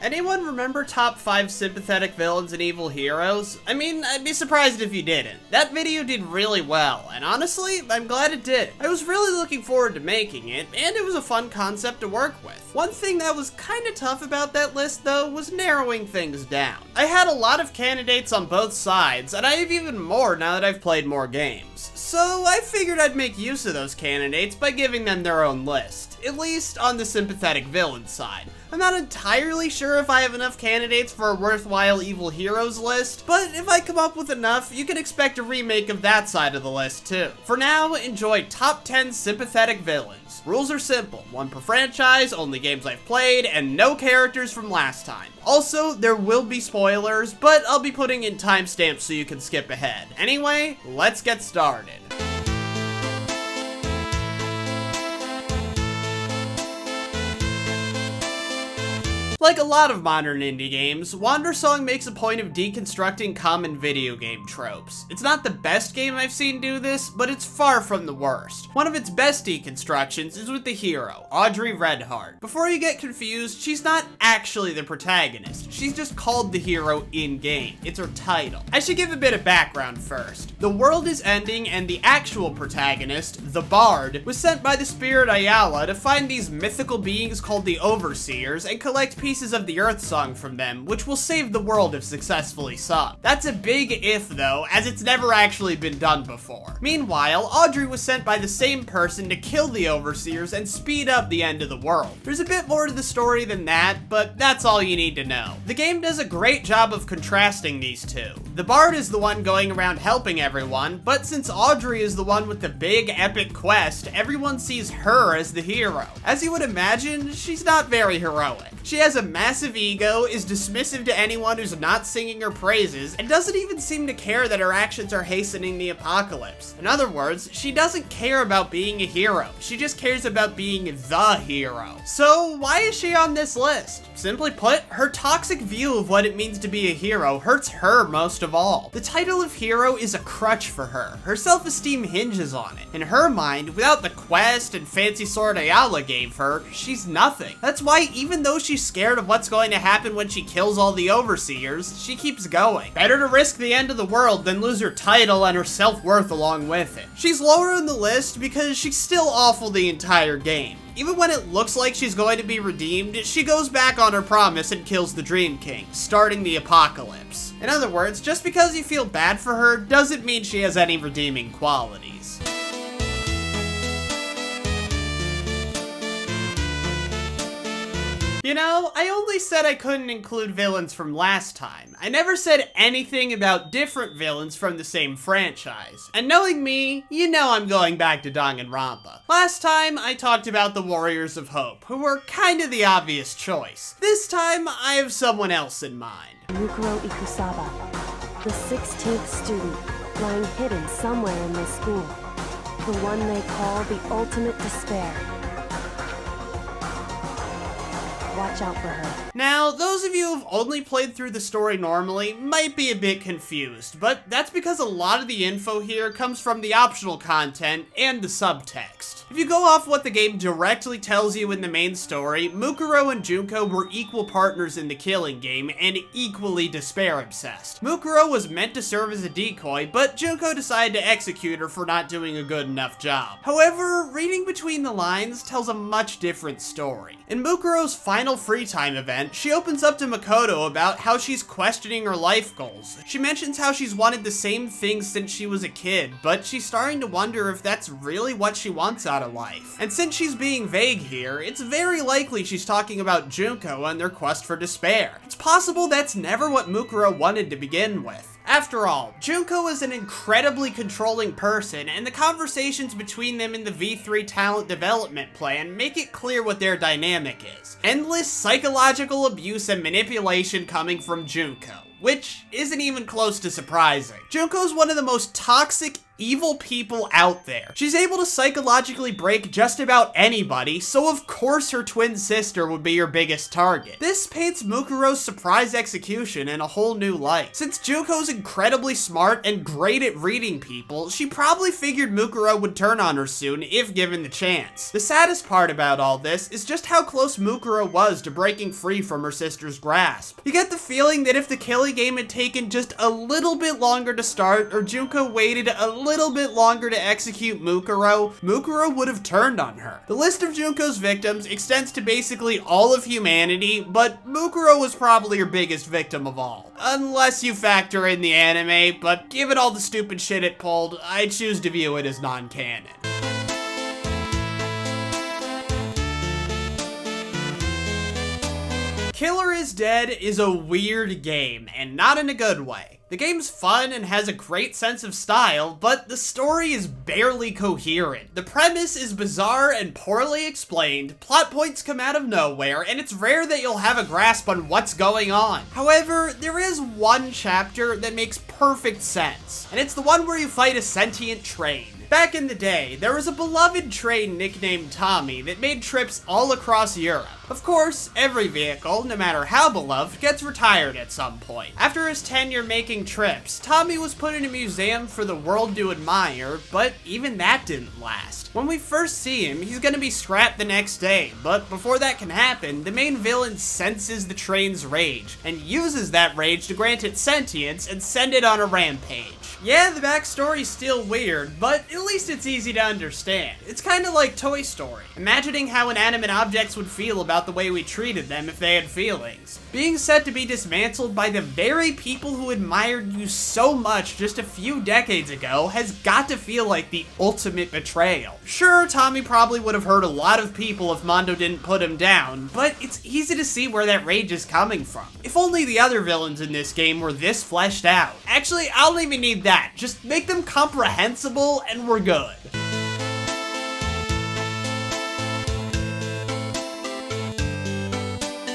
Anyone remember top 5 sympathetic villains and evil heroes? I mean, I'd be surprised if you didn't. That video did really well, and honestly, I'm glad it did. I was really looking forward to making it, and it was a fun concept to work with. One thing that was kinda tough about that list though was narrowing things down. I had a lot of candidates on both sides, and I have even more now that I've played more games. So I figured I'd make use of those candidates by giving them their own list, at least on the sympathetic villain side. I'm not entirely sure if I have enough candidates for a worthwhile evil heroes list, but if I come up with enough, you can expect a remake of that side of the list too. For now, enjoy top 10 sympathetic villains. Rules are simple, 1 per franchise, only games I've played, and no characters from last time. Also, there will be spoilers, but I'll be putting in timestamps so you can skip ahead. Anyway, let's get started. Like a lot of modern indie games, Wandersong makes a point of deconstructing common video game tropes. It's not the best game I've seen do this, but it's far from the worst. One of its best deconstructions is with the hero, Audrey Redheart. Before you get confused, she's not actually the protagonist. She's just called the hero in-game. It's her title. I should give a bit of background first. The world is ending and the actual protagonist, the Bard, was sent by the spirit Ayala to find these mythical beings called the Overseers and collect pieces of the Earth Song from them, which will save the world if successfully sung. That's a big if though, as it's never actually been done before. Meanwhile, Audrey was sent by the same person to kill the Overseers and speed up the end of the world. There's a bit more to the story than that, but that's all you need to know. The game does a great job of contrasting these two. The Bard is the one going around helping everyone, but since Audrey is the one with the big epic quest, everyone sees her as the hero. As you would imagine, she's not very heroic. She has a massive ego, is dismissive to anyone who's not singing her praises, and doesn't even seem to care that her actions are hastening the apocalypse. In other words, she doesn't care about being a hero. She just cares about being the hero. So why is she on this list? Simply put, her toxic view of what it means to be a hero hurts her most of all. The title of hero is a crutch for her. Her self-esteem hinges on it. In her mind, without the quest and fancy sword Ayala gave her, she's nothing. That's why even though she's scared of what's going to happen when she kills all the Overseers, she keeps going. Better to risk the end of the world than lose her title and her self-worth along with it. She's lower in the list because she's still awful the entire game. Even when it looks like she's going to be redeemed, she goes back on her promise and kills the Dream King, starting the apocalypse. In other words, just because you feel bad for her doesn't mean she has any redeeming qualities. You know, I only said I couldn't include villains from last time. I never said anything about different villains from the same franchise. And knowing me, you know I'm going back to Danganronpa. Last time, I talked about the Warriors of Hope, who were kinda the obvious choice. This time, I have someone else in mind. Mukuro Ikusaba, the 16th student, lying hidden somewhere in this school. The one they call the Ultimate Despair. Watch out for her. Now, those of you who've only played through the story normally might be a bit confused, but that's because a lot of the info here comes from the optional content and the subtext. If you go off what the game directly tells you in the main story, Mukuro and Junko were equal partners in the killing game and equally despair-obsessed. Mukuro was meant to serve as a decoy, but Junko decided to execute her for not doing a good enough job. However, reading between the lines tells a much different story. In Mukuro's final free time event, she opens up to Makoto about how she's questioning her life goals. She mentions how she's wanted the same things since she was a kid, but she's starting to wonder if that's really what she wants out of life. And since she's being vague here, it's very likely she's talking about Junko and their quest for despair. It's possible that's never what Mukuro wanted to begin with. After all, Junko is an incredibly controlling person, and the conversations between them in the V3 talent development plan make it clear what their dynamic is. Endless psychological abuse and manipulation coming from Junko, which isn't even close to surprising. Junko's one of the most toxic, evil people out there. She's able to psychologically break just about anybody, so of course her twin sister would be your biggest target. This paints Mukuro's surprise execution in a whole new light. Since Junko's incredibly smart and great at reading people, she probably figured Mukuro would turn on her soon if given the chance. The saddest part about all this is just how close Mukuro was to breaking free from her sister's grasp. You get the feeling that if the killing game had taken just a little bit longer to start, or Junko waited a little bit longer to execute Mukuro, Mukuro would have turned on her. The list of Junko's victims extends to basically all of humanity, but Mukuro was probably her biggest victim of all. Unless you factor in the anime, but given all the stupid shit it pulled, I choose to view it as non-canon. Killer is Dead is a weird game, and not in a good way. The game's fun and has a great sense of style, but the story is barely coherent. The premise is bizarre and poorly explained, plot points come out of nowhere, and it's rare that you'll have a grasp on what's going on. However, there is one chapter that makes perfect sense, and it's the one where you fight a sentient train. Back in the day, there was a beloved train nicknamed Tommy that made trips all across Europe. Of course, every vehicle, no matter how beloved, gets retired at some point. After his tenure making trips, Tommy was put in a museum for the world to admire, but even that didn't last. When we first see him, he's gonna be scrapped the next day, but before that can happen, the main villain senses the train's rage, and uses that rage to grant it sentience and send it on a rampage. Yeah, the backstory's still weird, but at least it's easy to understand. It's kinda like Toy Story, imagining how inanimate objects would feel about the way we treated them if they had feelings. Being set to be dismantled by the very people who admired you so much just a few decades ago has got to feel like the ultimate betrayal. Sure, Tommy probably would have hurt a lot of people if Mondo didn't put him down, but it's easy to see where that rage is coming from. If only the other villains in this game were this fleshed out. Actually, I don't even need that. Just make them comprehensible and we're good.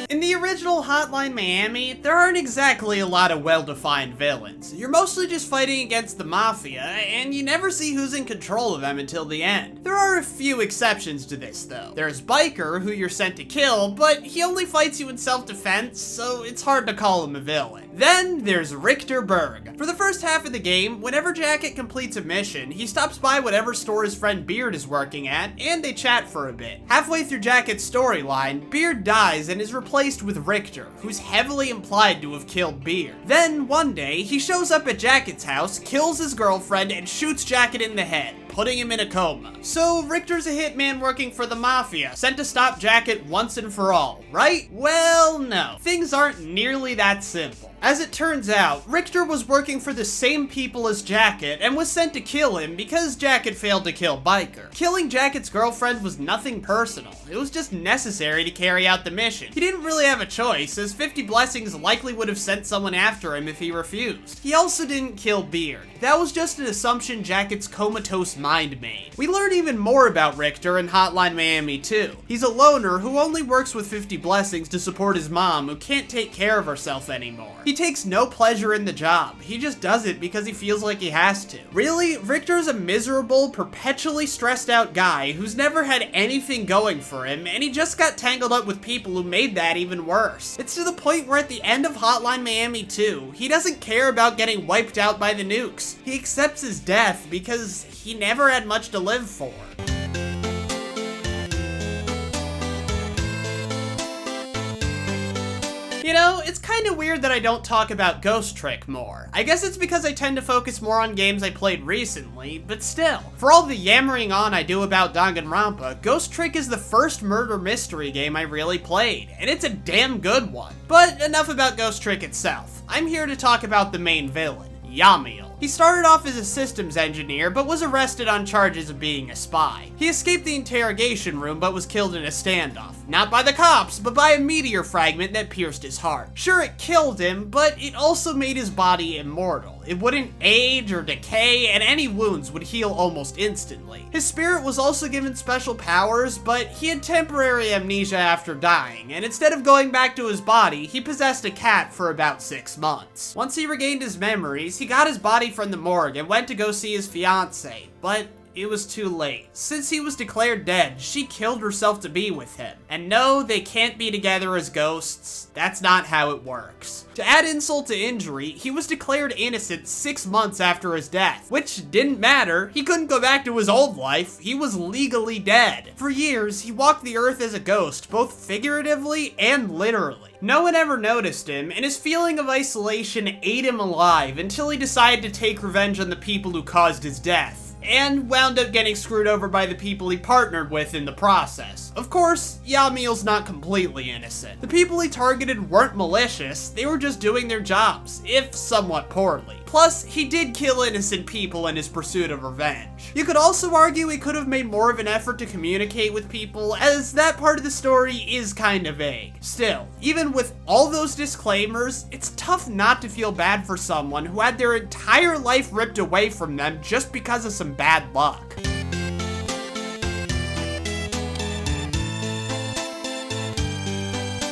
In the original Hotline Miami, there aren't exactly a lot of well-defined villains. You're mostly just fighting against the Mafia, and you never see who's in control of them until the end. There are a few exceptions to this, though. There's Biker, who you're sent to kill, but he only fights you in self-defense, so it's hard to call him a villain. Then there's Richter Berg. For the first half of the game, whenever Jacket completes a mission, he stops by whatever store his friend Beard is working at, and they chat for a bit. Halfway through Jacket's storyline, Beard dies and is replaced with Richter, who's heavily implied to have killed Beard. Then, one day, he shows up at Jacket's house, kills his girlfriend, and shoots Jacket in the head, putting him in a coma. So, Richter's a hitman working for the Mafia, sent to stop Jacket once and for all, right? Well, no. Things aren't nearly that simple. As it turns out, Richter was working for the same people as Jacket and was sent to kill him because Jacket failed to kill Biker. Killing Jacket's girlfriend was nothing personal. It was just necessary to carry out the mission. He didn't really have a choice, as 50 Blessings likely would have sent someone after him if he refused. He also didn't kill Beard. That was just an assumption Jacket's comatose mind made. We learn even more about Richter in Hotline Miami 2. He's a loner who only works with 50 Blessings to support his mom, who can't take care of herself anymore. He takes no pleasure in the job. He just does it because he feels like he has to. Really, Richter's a miserable, perpetually stressed out guy who's never had anything going for him, and he just got tangled up with people who made that even worse. It's to the point where at the end of Hotline Miami 2, he doesn't care about getting wiped out by the nukes. He accepts his death because he never had much to live for. You know, it's kinda weird that I don't talk about Ghost Trick more. I guess it's because I tend to focus more on games I played recently, but still. For all the yammering on I do about Danganronpa, Ghost Trick is the first murder mystery game I really played, and it's a damn good one. But enough about Ghost Trick itself. I'm here to talk about the main villain, Yamiel. He started off as a systems engineer, but was arrested on charges of being a spy. He escaped the interrogation room, but was killed in a standoff. Not by the cops, but by a meteor fragment that pierced his heart. Sure, it killed him, but it also made his body immortal. It wouldn't age or decay, and any wounds would heal almost instantly. His spirit was also given special powers, but he had temporary amnesia after dying, and instead of going back to his body, he possessed a cat for about 6 months. Once he regained his memories, he got his body body from the morgue and went to go see his fiancée, but it was too late. Since he was declared dead, she killed herself to be with him. And no, they can't be together as ghosts. That's not how it works. To add insult to injury, he was declared innocent 6 months after his death, which didn't matter. He couldn't go back to his old life. He was legally dead. For years, he walked the earth as a ghost, both figuratively and literally. No one ever noticed him, and his feeling of isolation ate him alive until he decided to take revenge on the people who caused his death, and wound up getting screwed over by the people he partnered with in the process. Of course, Yamiel's not completely innocent. The people he targeted weren't malicious, they were just doing their jobs, if somewhat poorly. Plus, he did kill innocent people in his pursuit of revenge. You could also argue he could have made more of an effort to communicate with people, as that part of the story is kind of vague. Still, even with all those disclaimers, it's tough not to feel bad for someone who had their entire life ripped away from them just because of some bad luck.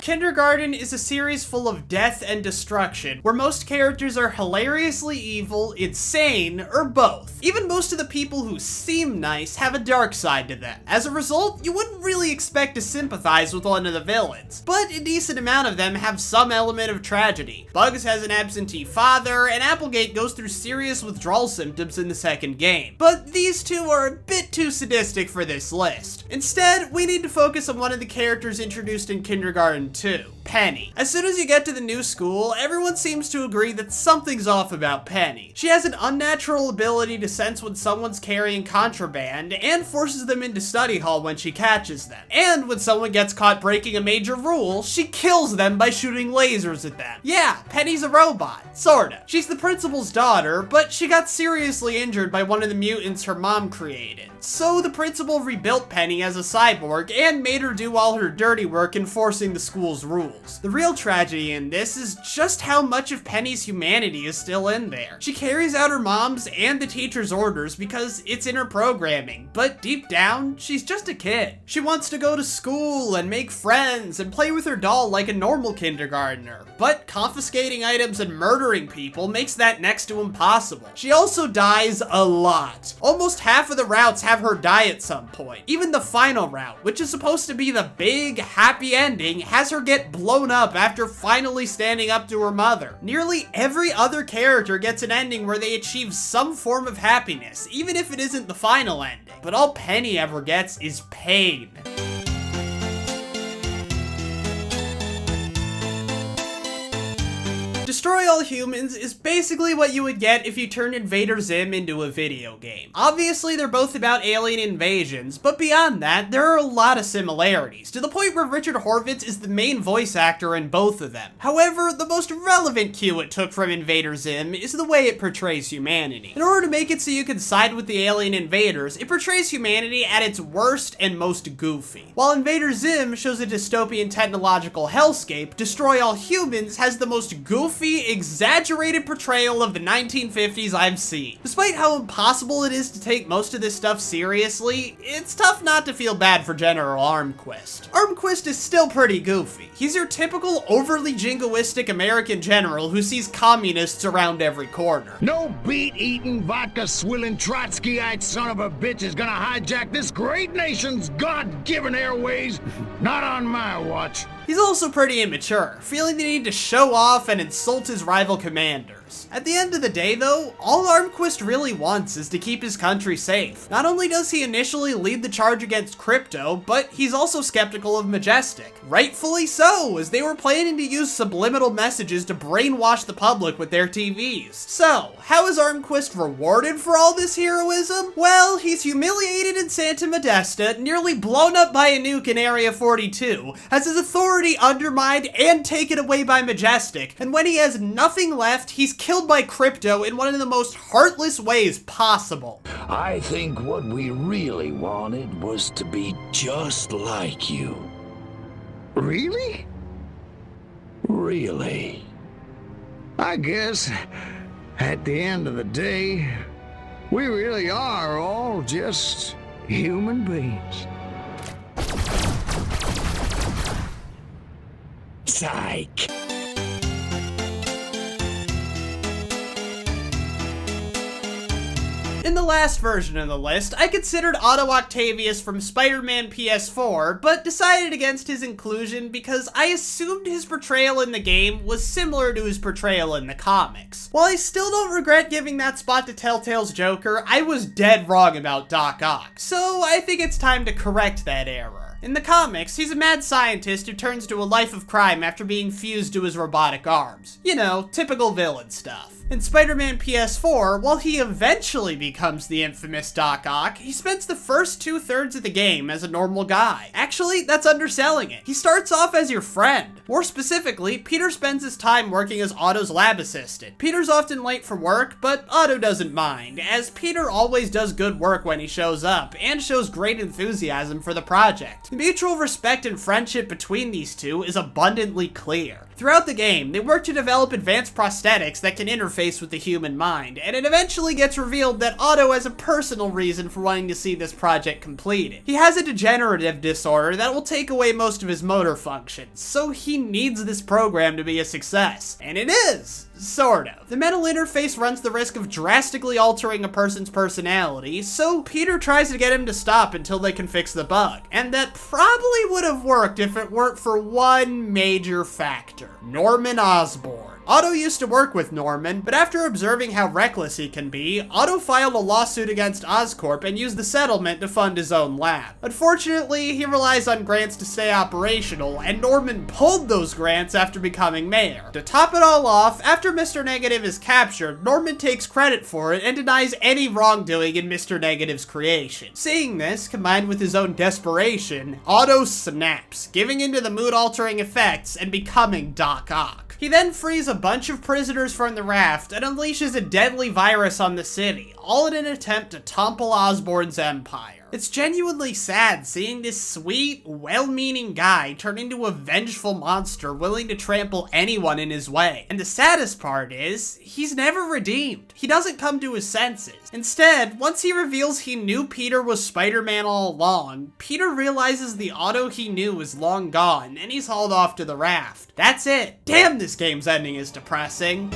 Kindergarten is a series full of death and destruction, where most characters are hilariously evil, insane, or both. Even most of the people who seem nice have a dark side to them. As a result, you wouldn't really expect to sympathize with one of the villains, but a decent amount of them have some element of tragedy. Bugs has an absentee father, and Applegate goes through serious withdrawal symptoms in the second game. But these two are a bit too sadistic for this list. Instead, we need to focus on one of the characters introduced in Kindergarten 2, Penny. As soon as you get to the new school, everyone seems to agree that something's off about Penny. She has an unnatural ability to sense when someone's carrying contraband and forces them into study hall when she catches them. And when someone gets caught breaking a major rule, she kills them by shooting lasers at them. Yeah, Penny's a robot, sorta. She's the principal's daughter, but she got seriously injured by one of the mutants her mom created. So the principal rebuilt Penny as a cyborg and made her do all her dirty work enforcing the school's rules. The real tragedy in this is just how much of Penny's humanity is still in there. She carries out her mom's and the teacher's orders because it's in her programming, but deep down, she's just a kid. She wants to go to school and make friends and play with her doll like a normal kindergartner, but confiscating items and murdering people makes that next to impossible. She also dies a lot. Almost half of the routes have her die at some point. Even the final route, which is supposed to be the big, happy ending, has her get blown up after finally standing up to her mother. Nearly every other character gets an ending where they achieve some form of happiness, even if it isn't the final ending. But all Penny ever gets is pain. Destroy All Humans is basically what you would get if you turned Invader Zim into a video game. Obviously, they're both about alien invasions, but beyond that, there are a lot of similarities, to the point where Richard Horvitz is the main voice actor in both of them. However, the most relevant cue it took from Invader Zim is the way it portrays humanity. In order to make it so you can side with the alien invaders, it portrays humanity at its worst and most goofy. While Invader Zim shows a dystopian technological hellscape, Destroy All Humans has the most goofy, exaggerated portrayal of the 1950s I've seen. Despite how impossible it is to take most of this stuff seriously, it's tough not to feel bad for General Armquist. Armquist is still pretty goofy. He's your typical overly jingoistic American general who sees communists around every corner. No beet-eating, vodka-swilling, Trotskyite son of a bitch is gonna hijack this great nation's God-given airways. Not on my watch. He's also pretty immature, feeling the need to show off and insult his rival commanders. At the end of the day though, all Armquist really wants is to keep his country safe. Not only does he initially lead the charge against Crypto, but he's also skeptical of Majestic. Rightfully so, as they were planning to use subliminal messages to brainwash the public with their TVs. So, how is Armquist rewarded for all this heroism? Well, he's humiliated in Santa Modesta, nearly blown up by a nuke in Area 42, has his authority undermined and taken away by Majestic, and when he has nothing left, he's killed by Crypto in one of the most heartless ways possible. I think what we really wanted was to be just like you. Really? Really. I guess, at the end of the day, we really are all just human beings. Psych. In the last version of the list, I considered Otto Octavius from Spider-Man PS4, but decided against his inclusion because I assumed his portrayal in the game was similar to his portrayal in the comics. While I still don't regret giving that spot to Telltale's Joker, I was dead wrong about Doc Ock, so I think it's time to correct that error. In the comics, he's a mad scientist who turns to a life of crime after being fused to his robotic arms. You know, typical villain stuff. In Spider-Man PS4, while he eventually becomes the infamous Doc Ock, he spends the first 2/3 of the game as a normal guy. Actually, that's underselling it. He starts off as your friend. More specifically, Peter spends his time working as Otto's lab assistant. Peter's often late for work, but Otto doesn't mind, as Peter always does good work when he shows up, and shows great enthusiasm for the project. The mutual respect and friendship between these two is abundantly clear. Throughout the game, they work to develop advanced prosthetics that can interface with the human mind, and it eventually gets revealed that Otto has a personal reason for wanting to see this project completed. He has a degenerative disorder that will take away most of his motor functions, so he needs this program to be a success. And it is! Sort of. The mental interface runs the risk of drastically altering a person's personality, so Peter tries to get him to stop until they can fix the bug. And that probably would have worked if it weren't for one major factor: Norman Osborn. Otto used to work with Norman, but after observing how reckless he can be, Otto filed a lawsuit against Oscorp and used the settlement to fund his own lab. Unfortunately, he relies on grants to stay operational, and Norman pulled those grants after becoming mayor. To top it all off, after Mr. Negative is captured, Norman takes credit for it and denies any wrongdoing in Mr. Negative's creation. Seeing this, combined with his own desperation, Otto snaps, giving into the mood-altering effects and becoming Doc Ock. He then frees a bunch of prisoners from the raft and unleashes a deadly virus on the city, all in an attempt to topple Osborn's empire. It's genuinely sad seeing this sweet, well-meaning guy turn into a vengeful monster willing to trample anyone in his way. And the saddest part is, he's never redeemed. He doesn't come to his senses. Instead, once he reveals he knew Peter was Spider-Man all along, Peter realizes the Otto he knew is long gone, and he's hauled off to the raft. That's it. Damn, this game's ending is depressing.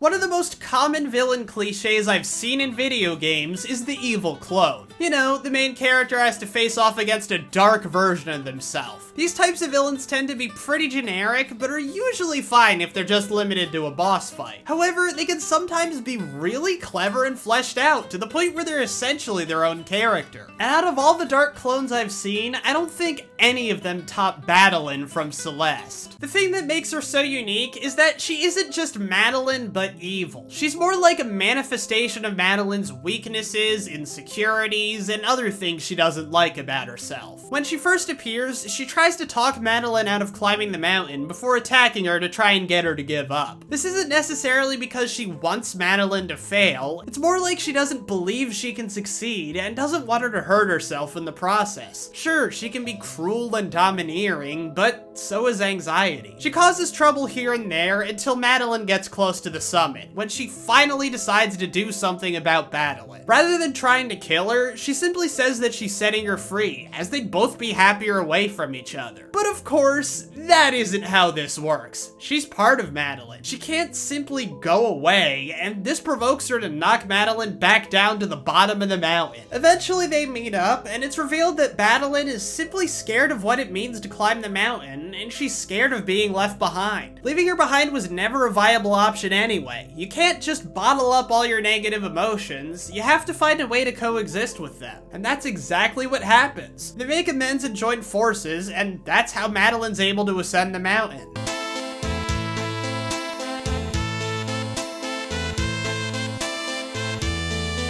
One of the most common villain cliches I've seen in video games is the evil clone. You know, the main character has to face off against a dark version of themselves. These types of villains tend to be pretty generic, but are usually fine if they're just limited to a boss fight. However, they can sometimes be really clever and fleshed out, to the point where they're essentially their own character. And out of all the dark clones I've seen, I don't think any of them top Madeline from Celeste. The thing that makes her so unique is that she isn't just Madeline, but evil. She's more like a manifestation of Madeline's weaknesses, insecurities, and other things she doesn't like about herself. When she first appears, she tries to talk Madeline out of climbing the mountain before attacking her to try and get her to give up. This isn't necessarily because she wants Madeline to fail, it's more like she doesn't believe she can succeed and doesn't want her to hurt herself in the process. Sure, she can be cruel and domineering, but so is anxiety. She causes trouble here and there until Madeline gets close to the summit, when she finally decides to do something about Madeline. Rather than trying to kill her, she simply says that she's setting her free, as they'd both be happier away from each other. But of course, that isn't how this works. She's part of Madeline. She can't simply go away, and this provokes her to knock Madeline back down to the bottom of the mountain. Eventually they meet up, and it's revealed that Madeline is simply scared of what it means to climb the mountain, and she's scared of being left behind. Leaving her behind was never a viable option anyway. You can't just bottle up all your negative emotions, you have to find a way to coexist with them. And that's exactly what happens. They make amends and join forces, and that's how Madeline's able to ascend the mountain.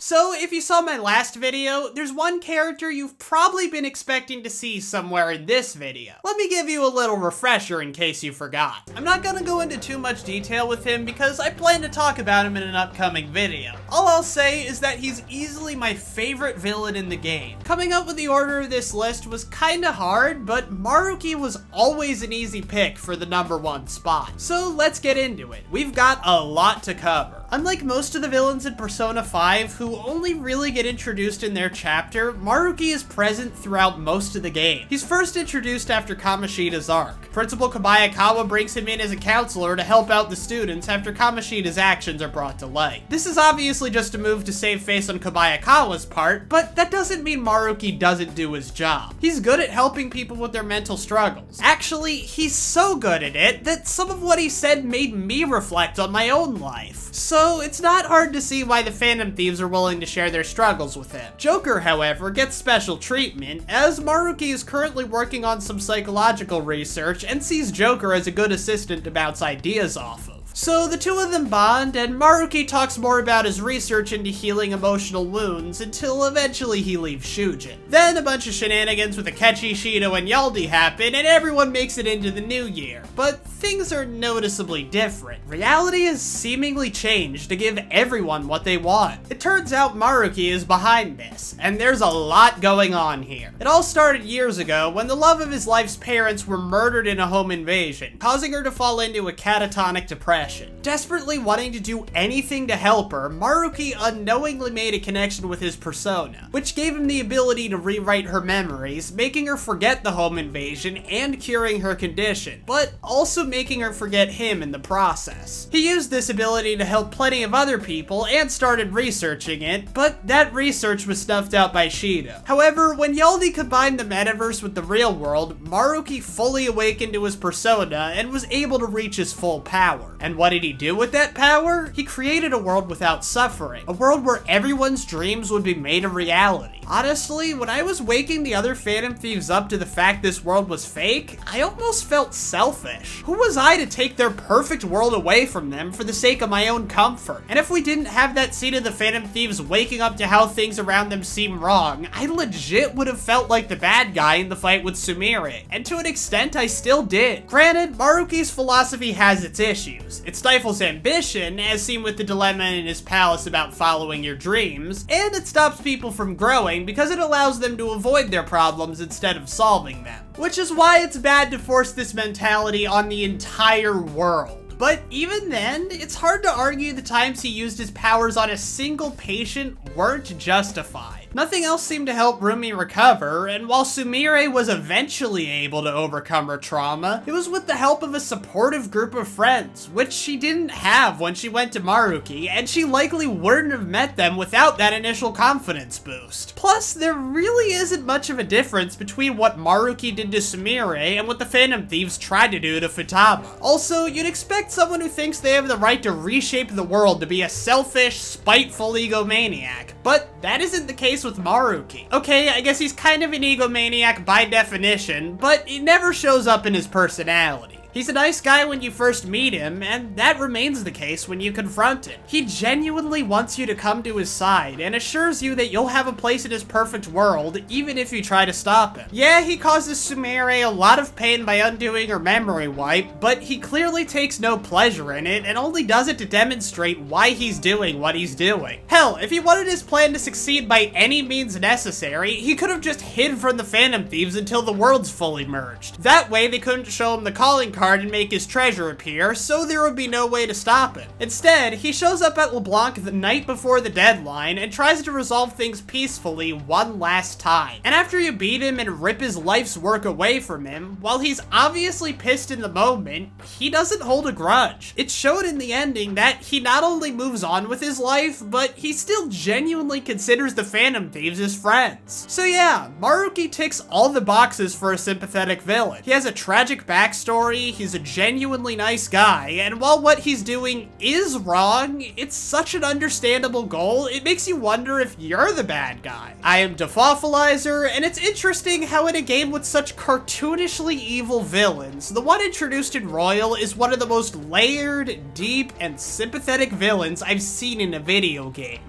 So, if you saw my last video, there's one character you've probably been expecting to see somewhere in this video. Let me give you a little refresher in case you forgot. I'm not gonna go into too much detail with him because I plan to talk about him in an upcoming video. All I'll say is that he's easily my favorite villain in the game. Coming up with the order of this list was kinda hard, but Maruki was always an easy pick for the #1 spot. So let's get into it. We've got a lot to cover. Unlike most of the villains in Persona 5, who only really get introduced in their chapter, Maruki is present throughout most of the game. He's first introduced after Kamoshida's arc. Principal Kobayakawa brings him in as a counselor to help out the students after Kamoshida's actions are brought to light. This is obviously just a move to save face on Kobayakawa's part, but that doesn't mean Maruki doesn't do his job. He's good at helping people with their mental struggles. Actually, he's so good at it that some of what he said made me reflect on my own life. So it's not hard to see why the Phantom Thieves are willing to share their struggles with him. Joker, however, gets special treatment, as Maruki is currently working on some psychological research and sees Joker as a good assistant to bounce ideas off of. So the two of them bond, and Maruki talks more about his research into healing emotional wounds until eventually he leaves Shujin. Then a bunch of shenanigans with Akechi, Shido, and Yaldi happen, and everyone makes it into the new year. But things are noticeably different. Reality has seemingly changed to give everyone what they want. It turns out Maruki is behind this, and there's a lot going on here. It all started years ago when the love of his life's parents were murdered in a home invasion, causing her to fall into a catatonic depression. Desperately wanting to do anything to help her, Maruki unknowingly made a connection with his persona, which gave him the ability to rewrite her memories, making her forget the home invasion and curing her condition, but also making her forget him in the process. He used this ability to help plenty of other people and started researching it, but that research was snuffed out by Shido. However, when Yaldi combined the metaverse with the real world, Maruki fully awakened to his persona and was able to reach his full power. And what did he do with that power? He created a world without suffering, a world where everyone's dreams would be made a reality. Honestly, when I was waking the other Phantom Thieves up to the fact this world was fake, I almost felt selfish. Who was I to take their perfect world away from them for the sake of my own comfort? And if we didn't have that scene of the Phantom Thieves waking up to how things around them seem wrong, I legit would have felt like the bad guy in the fight with Sumire, and to an extent I still did. Granted, Maruki's philosophy has its issues. It stifles ambition, as seen with the dilemma in his palace about following your dreams, and it stops people from growing because it allows them to avoid their problems instead of solving them. Which is why it's bad to force this mentality on the entire world. But even then, it's hard to argue the times he used his powers on a single patient weren't justified. Nothing else seemed to help Rumi recover, and while Sumire was eventually able to overcome her trauma, it was with the help of a supportive group of friends, which she didn't have when she went to Maruki, and she likely wouldn't have met them without that initial confidence boost. Plus, there really isn't much of a difference between what Maruki did to Sumire and what the Phantom Thieves tried to do to Futaba. Also, you'd expect someone who thinks they have the right to reshape the world to be a selfish, spiteful egomaniac, but that isn't the case with Maruki. Okay, I guess he's kind of an egomaniac by definition, but it never shows up in his personality. He's a nice guy when you first meet him, and that remains the case when you confront him. He genuinely wants you to come to his side and assures you that you'll have a place in his perfect world, even if you try to stop him. Yeah, he causes Sumire a lot of pain by undoing her memory wipe, but he clearly takes no pleasure in it and only does it to demonstrate why he's doing what he's doing. Hell, if he wanted his plan to succeed by any means necessary, he could have just hid from the Phantom Thieves until the worlds fully merged. That way, they couldn't show him the calling card and make his treasure appear, so there would be no way to stop him. Instead, he shows up at LeBlanc the night before the deadline and tries to resolve things peacefully one last time. And after you beat him and rip his life's work away from him, while he's obviously pissed in the moment, he doesn't hold a grudge. It showed in the ending that he not only moves on with his life, but he still genuinely considers the Phantom Thieves his friends. So yeah, Maruki ticks all the boxes for a sympathetic villain. He has a tragic backstory, he's a genuinely nice guy, and while what he's doing is wrong, it's such an understandable goal, it makes you wonder if you're the bad guy. I am Defoffilizer, and it's interesting how in a game with such cartoonishly evil villains, the one introduced in Royal is one of the most layered, deep, and sympathetic villains I've seen in a video game.